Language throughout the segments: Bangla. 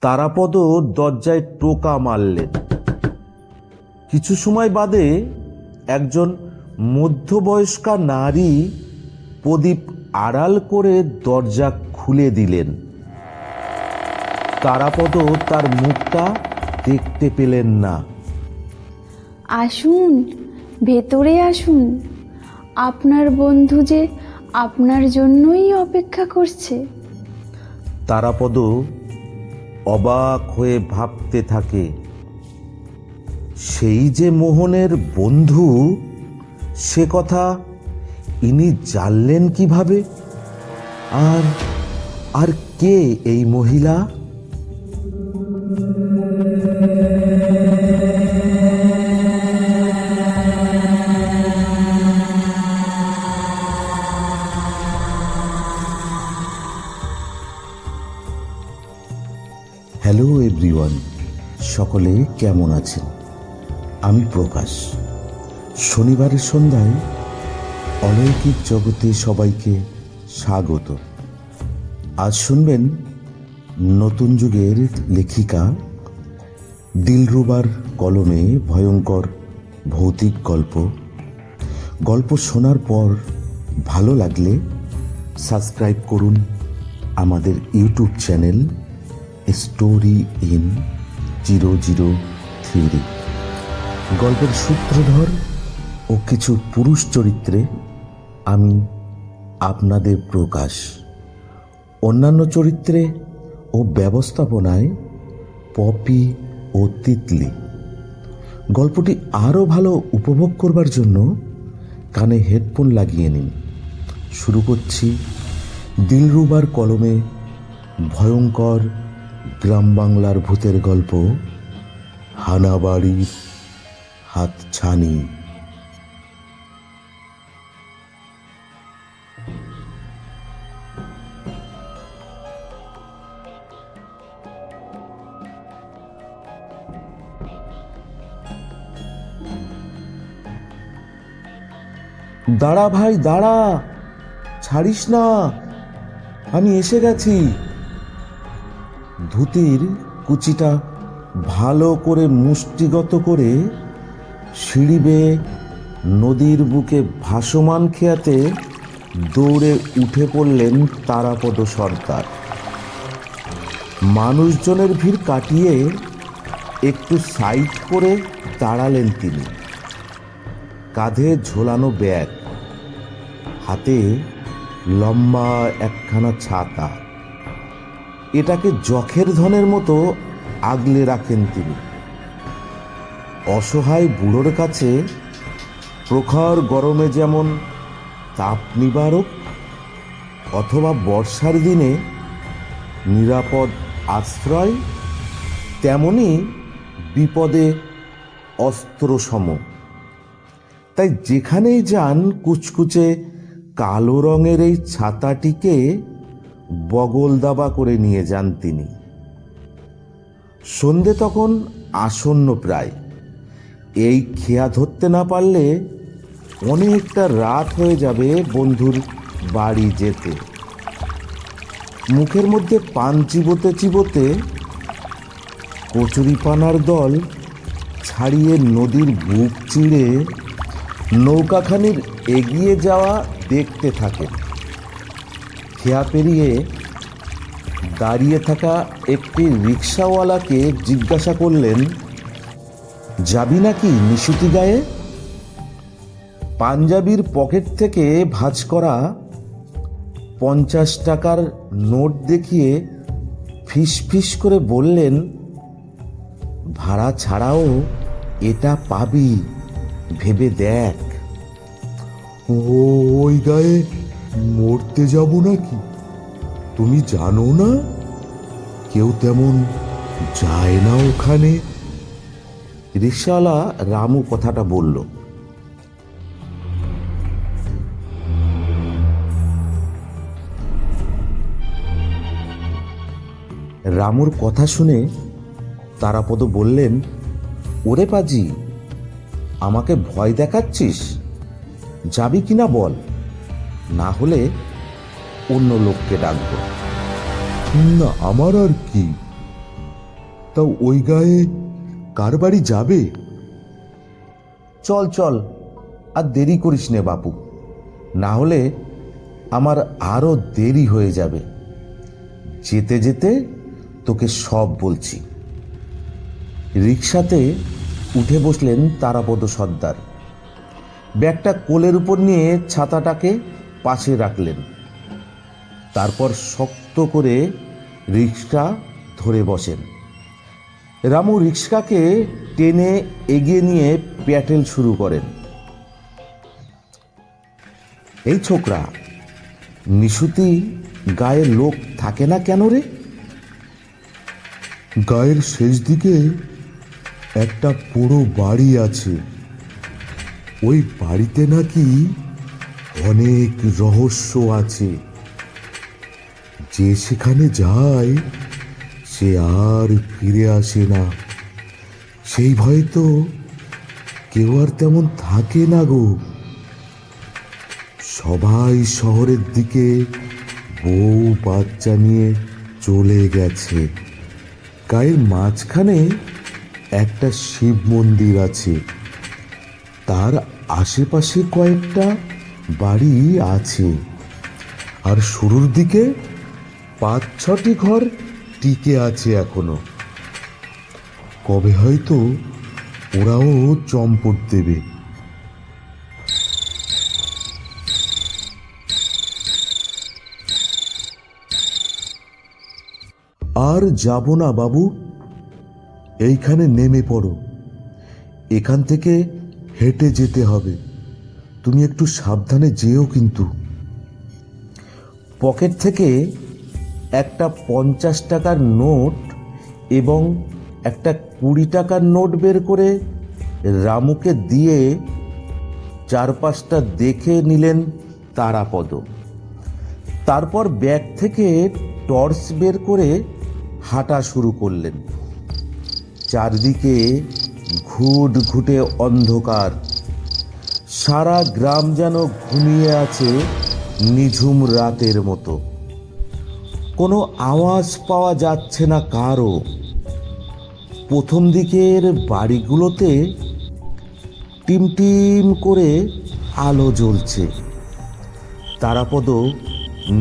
তারাপদ দরজায় টোকা মারলেন। কিছু সময় বাদে একজন মধ্যবয়স্কা নারী প্রদীপ আড়াল করে দরজা খুলে দিলেন। তারাপদ তার মুখটা দেখতে পেলেন না। আসুন, ভেতরে আসুন। আপনার বন্ধু যে আপনার জন্যই অপেক্ষা করছে। তারাপদ অবাক হয়ে ভাবতে থাকে, সেই যে মোহনের বন্ধু, সে কথা ইনি জানলেন কিভাবে? আর কে এই মহিলা? হ্যালো এভরিওয়ান, সকলে কেমন আছেন? আমি প্রকাশ। শনিবারের সন্ধ্যায় অলৌকিক জগতে সবাইকে স্বাগত। আজ শুনবেন নতুন যুগের লেখিকা দিলরুবার কলমে ভয়ঙ্কর ভৌতিক গল্প। গল্প শোনার পর ভালো লাগলে সাবস্ক্রাইব করুন আমাদের ইউটিউব চ্যানেল স্টোরি ইন 003। গল্পের সূত্রধর ও কিছু পুরুষ চরিত্রে আমি আপনাদের প্রকাশ, অন্যান্য চরিত্রে ও ব্যবস্থাপনায় পপি ও তিতলি। গল্পটি আরও ভালো উপভোগ করবার জন্য কানে হেডফোন লাগিয়ে নিন। শুরু করছি দিলরুবার কলমে ভয়ঙ্কর গ্রাম বাংলার ভূতের গল্প, হানাবাড়ির হাতছানি। দাঁড়া ভাই দাঁড়া, ছাড়িস না, আমি এসে গেছি। ধুতির কুচিটা ভালো করে মুষ্টিগত করে সিঁড়ি বেয়ে নদীর বুকে ভাসমান খেয়াতে দৌড়ে উঠে পড়লেন তারাপদ সর্দার। মানুষজনের ভিড় কাটিয়ে একটু সাইড করে দাঁড়ালেন তিনি। কাঁধে ঝোলানো ব্যাগ, হাতে লম্বা একখানা ছাতা। এটাকে যখের ধনের মতো আগলে রাখেন তিনি। অসহায় বুড়োর কাছে প্রখর গরমে যেমন তাপ নিবারক অথবা বর্ষার দিনে নিরাপদ আশ্রয়, তেমনি বিপদে অস্ত্র সম। তাই যেখানেই যান কুচকুচে কালো রঙের এই ছাতাটিকে বগল দাবা করে নিয়ে যান তিনি। সন্ধে তখন আসন্ন প্রায়। এই খেয়া ধরতে না পারলে অনেকটা রাত হয়ে যাবে বন্ধুর বাড়ি যেতে। মুখের মধ্যে পান চিবোতে চিবোতে কচুরিপানার দল ছাড়িয়ে নদীর বুক চিড়ে নৌকাখানির এগিয়ে যাওয়া দেখতে থাকেন। খেয়া পেরিয়ে দাঁড়িয়ে থাকা একটি রিক্সাওয়ালাকে জিজ্ঞাসা করলেন, যাবি নাকি নিশুতি গায়ে? পাঞ্জাবির পকেট থেকে ভাঁজ করা 50 টাকার নোট দেখিয়ে ফিস ফিস করে বললেন, ভাড়া ছাড়াও এটা পাবি, ভেবে দেখ। ওই গায়ে মরতে যাব নাকি? তুমি জানো না কেউ তেমন যায় না ওখানে। রিক্সাওয়ালা রামু কথাটা বলল। রামুর কথা শুনে তারাপদ বললেন, ওরে পাজি, আমাকে ভয় দেখাচ্ছিস? যাবি কিনা বল, না হলে অন্য লোককে ডাকবো। না, আমার আর কি। তাও ওই গায়ে কার বাড়ি যাবে? চল চল, আর দেরি করিস নে বাপু, না হলে আমার আরো দেরি হয়ে যাবে। যেতে যেতে তোকে সব বলছি। রিকশাতে উঠে বসলেন তারাপদ সর্দার। ব্যাগটা কোলের উপর নিয়ে ছাতাটাকে পাশে রাখলেন। তারপর শক্ত করে রিকশা ধরে বসেন। রামু রিকশাকে টেনে এগিয়ে নিয়ে প্যাটেল শুরু করেন। এই ছোকরা, নিশুতি গায়ে লোক থাকে না কেন রে? গায়ের শেষ দিকে একটা পুরো বাড়ি আছে। ওই বাড়িতে নাকি অনেক রহস্য আছে। যে সেখানে যায় সে আর ফিরে আসে না। সেই ভয়ে তো কেউ আর তেমন থাকে না গো। সবাই শহরের দিকে বউ বাচ্চা নিয়ে চলে গেছে। গায়ের মাঝখানে একটা শিব মন্দির আছে। তার আশেপাশে কয়েকটা বাড়ি আছে, আর শুরুর দিকে 5-6টি ঘর টিকে আছে এখনো। কবে হয়তো ওরাও চম্পট দেবে। আর যাব না বাবু, এইখানে নেমে পড়ো। এখান থেকে হেঁটে যেতে হবে। তুমি একটু সাবধানে যেও কিন্তু। পকেট থেকে একটা 50 টাকার নোট এবং একটা 20 টাকার নোট বের করে রামুকে দিয়ে চারপাশটা দেখে নিলেন তারাপদ। তারপর ব্যাগ থেকে টর্চ বের করে হাঁটা শুরু করলেন। চারদিকে ঘুটঘুটে অন্ধকার। সারা গ্রাম যেন ঘুমিয়ে আছে নিঝুম রাতের মতো। কোনো আওয়াজ পাওয়া যাচ্ছে না কারও। প্রথম দিকের বাড়িগুলোতে টিমটিম করে আলো জ্বলছে। তারাপদ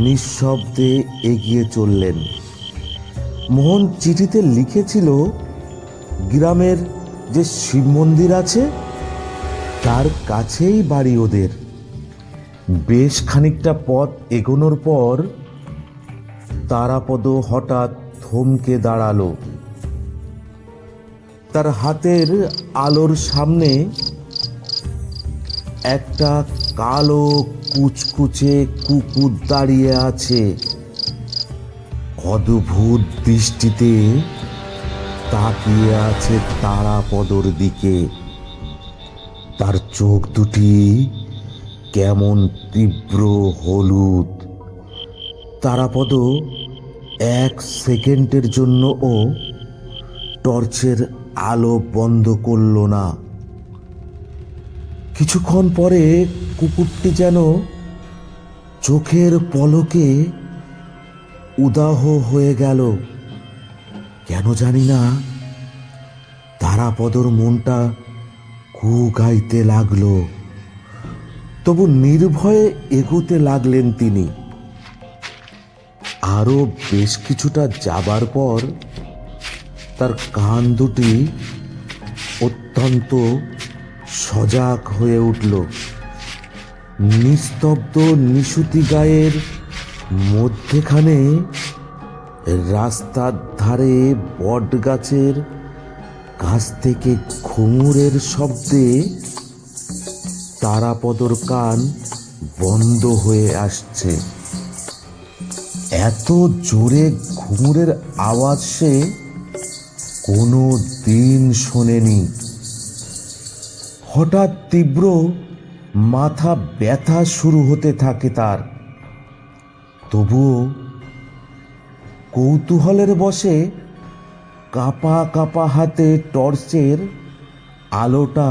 নিঃশব্দে এগিয়ে চললেন। মোহন চিঠিতে লিখেছিল গ্রামের যে শিব মন্দির আছে তার কাছেই বাড়ি ওদের। বেশ খানিকটা পথ এগোনোর পর তারাপদ হঠাৎ থমকে দাঁড়ালো। তার হাতের আলোর সামনে একটা কালো কুচকুচে কুকুর দাঁড়িয়ে আছে। অদ্ভুত দৃষ্টিতে তাকিয়ে আছে তারাপদর দিকে। তার চোখ দুটি কেমন তীব্র হলুদ। তারাপদ 1 সেকেন্ডের জন্যও টর্চের আলো বন্ধ করল না। কিছুক্ষণ পরে কুকুরটি যেন চোখের পলকে উদাহ হয়ে গেল। কেন জানি না তারাপদর মনটা কু গাইতে লাগলো। তবু নির্ভয়ে এগোতে লাগলেন তিনি। আরো বেশ কিছুটা যাবার পর তার কান দুটি অত্যন্ত সজাগ হয়ে উঠল। নিস্তব্ধ নিশুতি গায়ের মধ্যেখানে রাস্তার ধারে বট গাছের কাছ থেকে ঘুঙুরের শব্দে তারাপদর কান বন্ধ হয়ে আসছে। এত জোরে ঘুঙুরের আওয়াজ সে কোনো দিন শোনেনি। হঠাৎ তীব্র মাথা ব্যথা শুরু হতে থাকে তার। তবুও কৌতূহলের বশে কাঁপা কাঁপা হাতে টর্চের আলোটা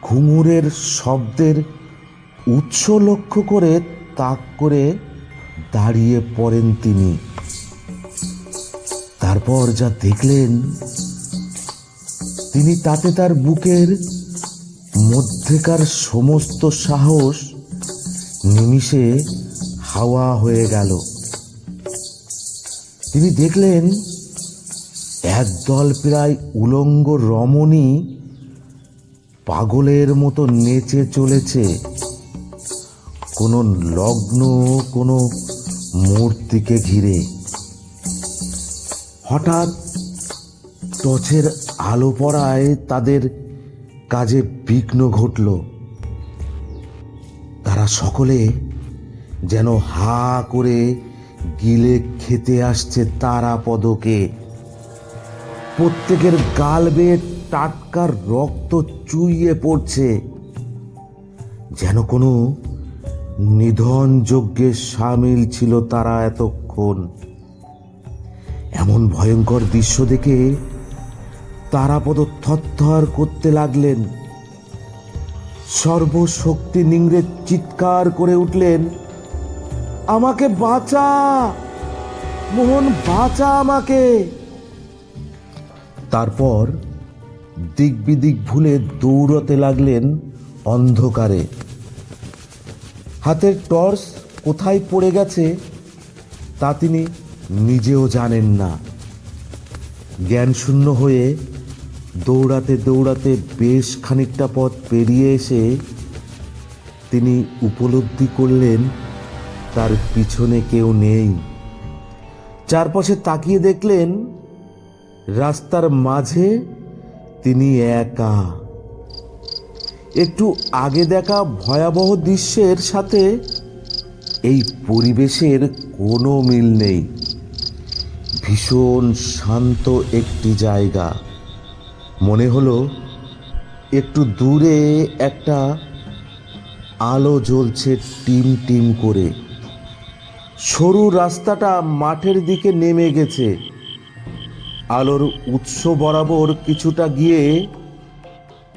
ঘুঙুরের শব্দের উৎস লক্ষ্য করে তাক করে দাঁড়িয়ে পড়েন তিনি। তারপর যা দেখলেন, তিনি তাতে তার বুকের মধ্যেকার সমস্ত সাহস নিমিষে হাওয়া হয়ে গেল। তিনি দেখলেন একদল প্রায় উলঙ্গ রমণী পাগলের মতো নেচে চলেছে কোনো লগ্ন কোনো মূর্তিকে ঘিরে। হঠাৎ টর্চের আলো পড়ায় তাদের কাজে বিঘ্ন ঘটল। তারা সকলে যেন হা করে গিলে খেতে আসছে তারাপদকে। প্রত্যেকের গাল বেয়ে টাটকা রক্ত চুইয়ে পড়ছে, যেন কোনো নিধন যজ্ঞে সামিল ছিল তারা এতক্ষণ। এমন ভয়ঙ্কর দৃশ্য দেখে তারাপদ থরথর করতে লাগলেন। সর্বশক্তি নিংড়ে চিৎকার করে উঠলেন, আমাকে বাঁচা মোহন, বাঁচা আমাকে। তারপর দিক বিদিক ভুলে দৌড়তে লাগলেন অন্ধকারে। হাতের টর্চ কোথায় পড়ে গেছে তা তিনি নিজেও জানেন না। জ্ঞানশূন্য হয়ে দৌড়াতে দৌড়াতে বেশ খানিকটা পথ পেরিয়ে এসে তিনি উপলব্ধি করলেন তার পিছনে কেউ নেই। চারপাশে তাকিয়ে দেখলেন রাস্তার মাঝে তিনি একা। একটু আগে দেখা ভয়াবহ দৃশ্যের সাথে এই পরিবেশের কোনো মিল নেই। ভীষণ শান্ত একটি জায়গা। মনে হলো একটু দূরে একটা আলো জ্বলছে টিম টিম করে। সরু রাস্তাটা মাঠের দিকে নেমে গেছে। আলোর উৎস বরাবর কিছুটা গিয়ে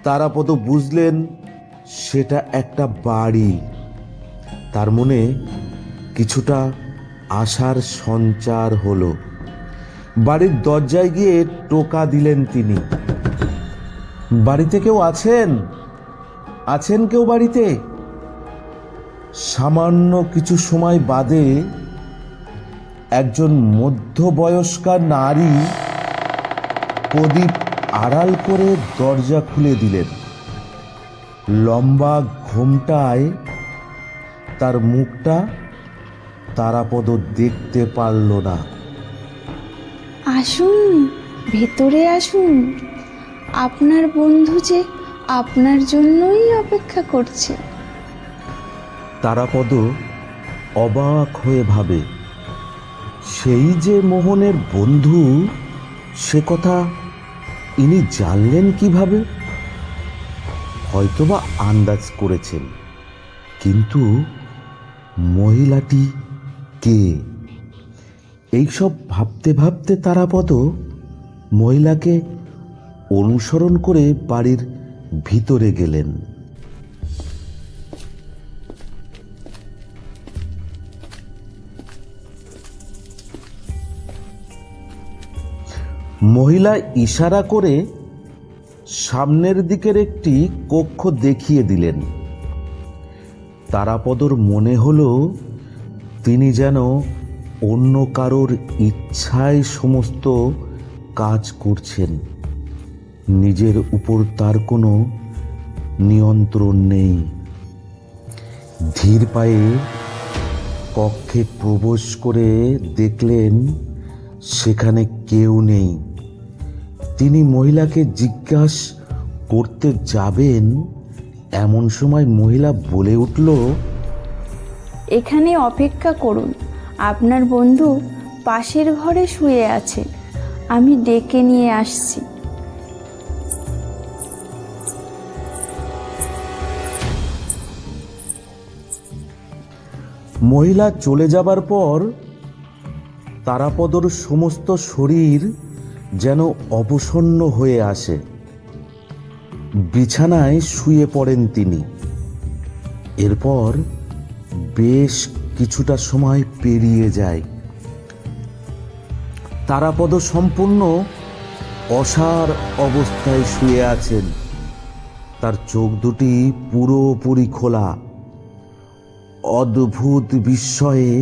তারাপদ বুঝলেন সেটা একটা বাড়ি। তার মনে কিছুটা আশার সঞ্চার হলো। বাড়ির দরজায় গিয়ে টোকা দিলেন তিনি। বাড়িতে কেউ আছেন? আছেন কেউ বাড়িতে? সামান্য কিছু সময় বাদে একজন মধ্যবয়স্কা নারী প্রদীপ আড়াল করে দরজা খুলে দিলেন। লম্বা ঘোমটায় তার মুখটা তারাপদ দেখতে পারল না। আসুন, ভেতরে আসুন। আপনার বন্ধু যে আপনার জন্যই অপেক্ষা করছে। তারাপদ অবাক হয়ে ভাবে, সেই যে মোহনের বন্ধু, সে কথা ইনি জানলেন কিভাবে? হয়তোবা আন্দাজ করেছেন, কিন্তু মহিলাটি কে? এইসব ভাবতে ভাবতে তারাপদ মহিলাকে অনুসরণ করে বাড়ির ভিতরে গেলেন। মহিলা ইশারা করে সামনের দিকের একটি কক্ষ দেখিয়ে দিলেন। তারাপদর মনে হলো তিনি যেন অন্য কারোর ইচ্ছায় সমস্ত কাজ করছেন। নিজের উপর তার কোনো নিয়ন্ত্রণ নেই। ধীর পায়ে কক্ষে প্রবেশ করে দেখলেন সেখানে কেউ নেই। তিনি মহিলাকে জিজ্ঞাসা করতে যাবেন, এমন সময় মহিলা বলে উঠল, এখানে অপেক্ষা করুন। আপনার বন্ধু পাশের ঘরে শুয়ে আছে, আমি ডেকে নিয়ে আসছি। মহিলা চলে যাবার পর তারাপদর সমস্ত শরীর যেন অবসন্ন হয়ে আসে। বিছানায় শুয়ে পড়েন তিনি। এরপর বেশ কিছুটা সময় পেরিয়ে যায়। তারাপদ সম্পূর্ণ অসাড় অবস্থায় শুয়ে আছেন। তার চোখ দুটি পুরোপুরি খোলা। অদ্ভুত বিস্ময়ে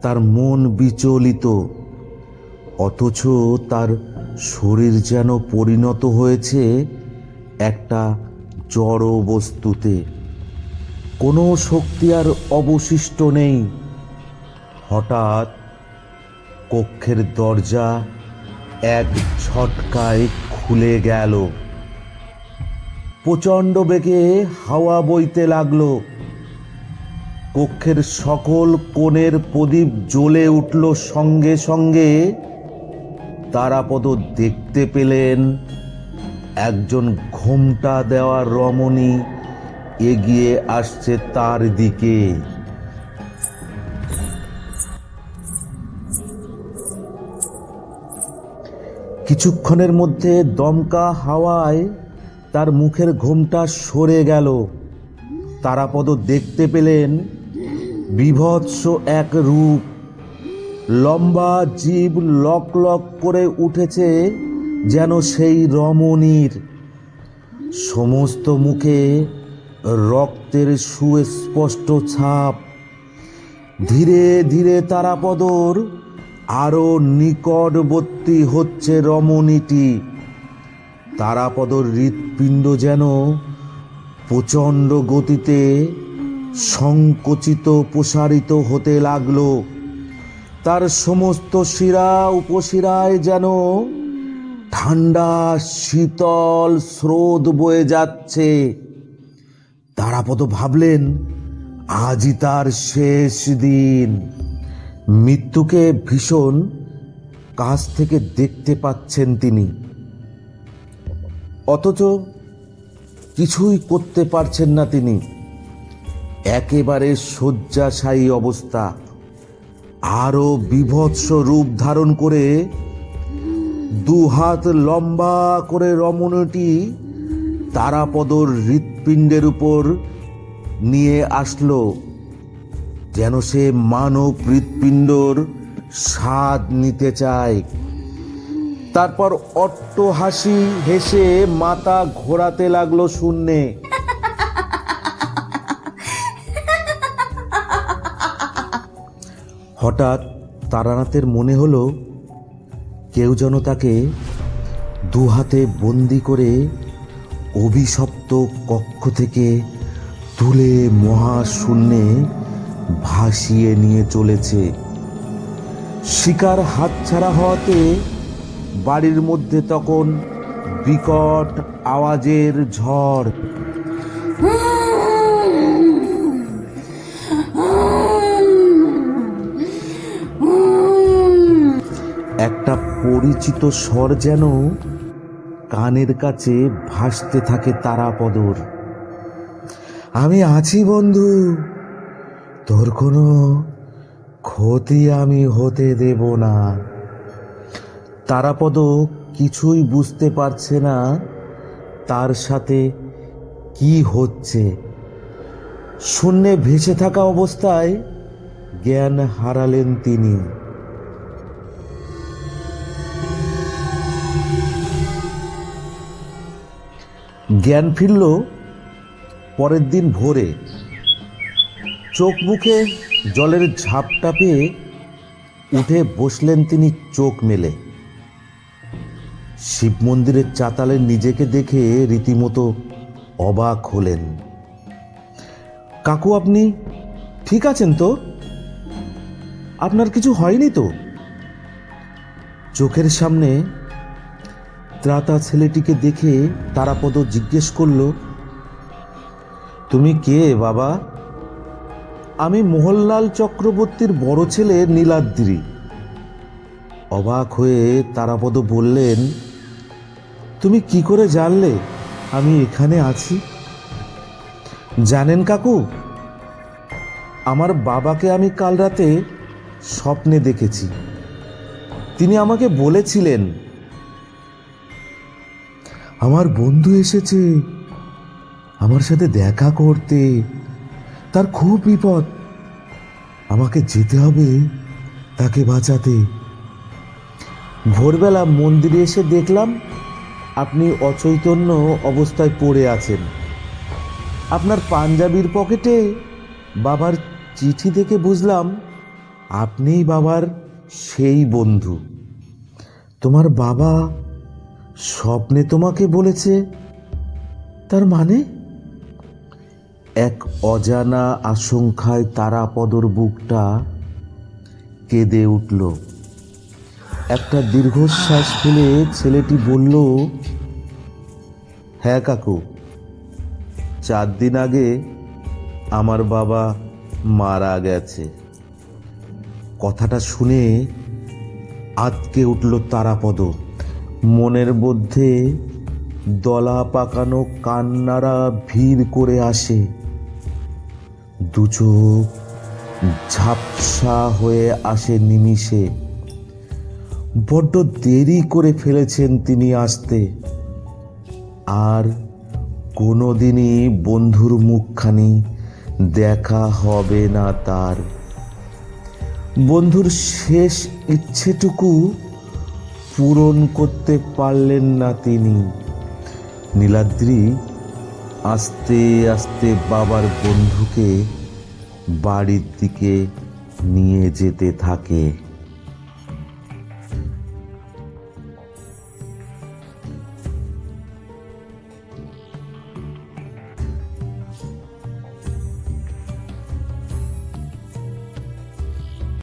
তার মন বিচলিত, অথচ তার শরীর যেন পরিণত হয়েছে একটা জড় বস্তুতে। কোনো শক্তি আর অবশিষ্ট নেই। হঠাৎ কক্ষের দরজা এক ঝটকায় খুলে গেল। প্রচণ্ড বেগে হাওয়া বইতে লাগলো। কক্ষের সকল কোণের প্রদীপ জ্বলে উঠল। সঙ্গে সঙ্গে তারাপদ দেখতে পেলেন একজন ঘোমটা দেওয়া রমণী এগিয়ে আসছে তার দিকে। কিছুক্ষণের মধ্যে দমকা হাওয়ায় তার মুখের ঘোমটা সরে গেল। তারাপদ দেখতে পেলেন বীভৎস এক রূপ। লম্বা জিভ লক লক করে উঠেছে যেন সেই রমণীর। সমস্ত মুখে রক্তের সুস্পষ্ট ছাপ। ধীরে ধীরে তারাপদর আরো নিকটবর্তী হচ্ছে রমণীটি। তারাপদর হৃৎপিণ্ড যেন প্রচণ্ড গতিতে সংকুচিত প্রসারিত হতে লাগলো। তার সমস্ত শিরা উপশিরায় যেন ঠান্ডা শীতল স্রোত বয়ে যাচ্ছে। তারাপদ ভাবলেন আজই তার শেষ দিন। মৃত্যুকে ভীষণ কাছ থেকে দেখতে পাচ্ছেন তিনি, অথচ কিছুই করতে পারছেন না তিনি। একেবারে শয্যাশায়ী অবস্থা। আরো বীভৎস রূপ ধারণ করে দুহাত লম্বা করে রমণীটি তারাপদর হৃৎপিণ্ডের উপর নিয়ে আসলো, যেন সে মানব হৃৎপিণ্ডর স্বাদ নিতে চায়। তারপর অট্ট হাসি হেসে মাথা ঘোরাতে লাগলো শূন্যে। হঠাৎ তারানাথের মনে হলো কেউ যেন তাকে দুহাতে বন্দি করে অভিশপ্ত কক্ষ থেকে তুলে মহাশূন্যে ভাসিয়ে নিয়ে চলেছে। শিকার হাতছাড়া হওয়াতে বাড়ির মধ্যে তখন বিকট আওয়াজের ঝড়। একটা পরিচিত স্বর যেন কানের কাছে ভাসতে থাকে তারাপদর। আমি আছি বন্ধু, তোর কোনো ক্ষতি আমি হতে দেব না। তারাপদ কিছুই বুঝতে পারছে না তার সাথে কি হচ্ছে। শূন্যে ভেসে থাকা অবস্থায় জ্ঞান হারালেন তিনি। জ্ঞান ফিরল পরের দিন ভোরে। চোখ মুখে জলের ঝাপটা পেয়ে উঠে বসলেন তিনি চোখ মেলে। শিব মন্দিরের চাতালে নিজেকে দেখে রীতিমতো অবাক হলেন। কাকু, আপনি ঠিক আছেন তো? আপনার কিছু হয়নি তো? চোখের সামনে ত্রাতা ছেলেটিকে দেখে তারাপদ জিজ্ঞেস করল, তুমি কে বাবা? আমি মোহনলাল চক্রবর্তীর বড় ছেলে নীলাদ্রি। অবাক হয়ে তারাপদ বললেন, তুমি কি করে জানলে আমি এখানে আছি? জানেন কাকু, আমার বাবাকে আমি কাল রাতে স্বপ্নে দেখেছি। তিনি আমাকে বলেছিলেন আমার বন্ধু এসেছে আমার সাথে দেখা করতে। তার খুব বিপদ, আমাকে যেতে হবে তাকে বাঁচাতে। ভোরবেলা মন্দিরে এসে দেখলাম আপনি অচৈতন্য অবস্থায় পড়ে আছেন। আপনার পাঞ্জাবির পকেটে বাবার চিঠি থেকে বুঝলাম আপনিই বাবার সেই বন্ধু। তোমার বাবা স্বপ্নে তোমাকে বলেছে, তার মানে? এক অজানা আশঙ্কায় তারাপদর বুকটা কেঁদে উঠল। একটা দীর্ঘশ্বাস ফেলে ছেলেটি বলল, হ্যাঁ কাকু, 4 দিন আগে আমার বাবা মারা গেছে। কথাটা শুনে আঁতকে উঠল তারাপদ। মনের মধ্যে দলা পাকানো কান্নারা ভিড় করে আসে। দু চোখ ঝাপসা হয়ে আসে নিমিষে। বড্ড দেরি করে ফেলেছেন তিনি আসতে। আর কোনোদিনই বন্ধুর মুখখানি দেখা হবে না তার। বন্ধুর শেষ ইচ্ছেটুকু পূরণ করতে পারলেন না তিনি। নীলাদ্রি আস্তে আস্তে বাবার বন্ধুকে বাড়ির দিকে নিয়ে যেতে থাকে।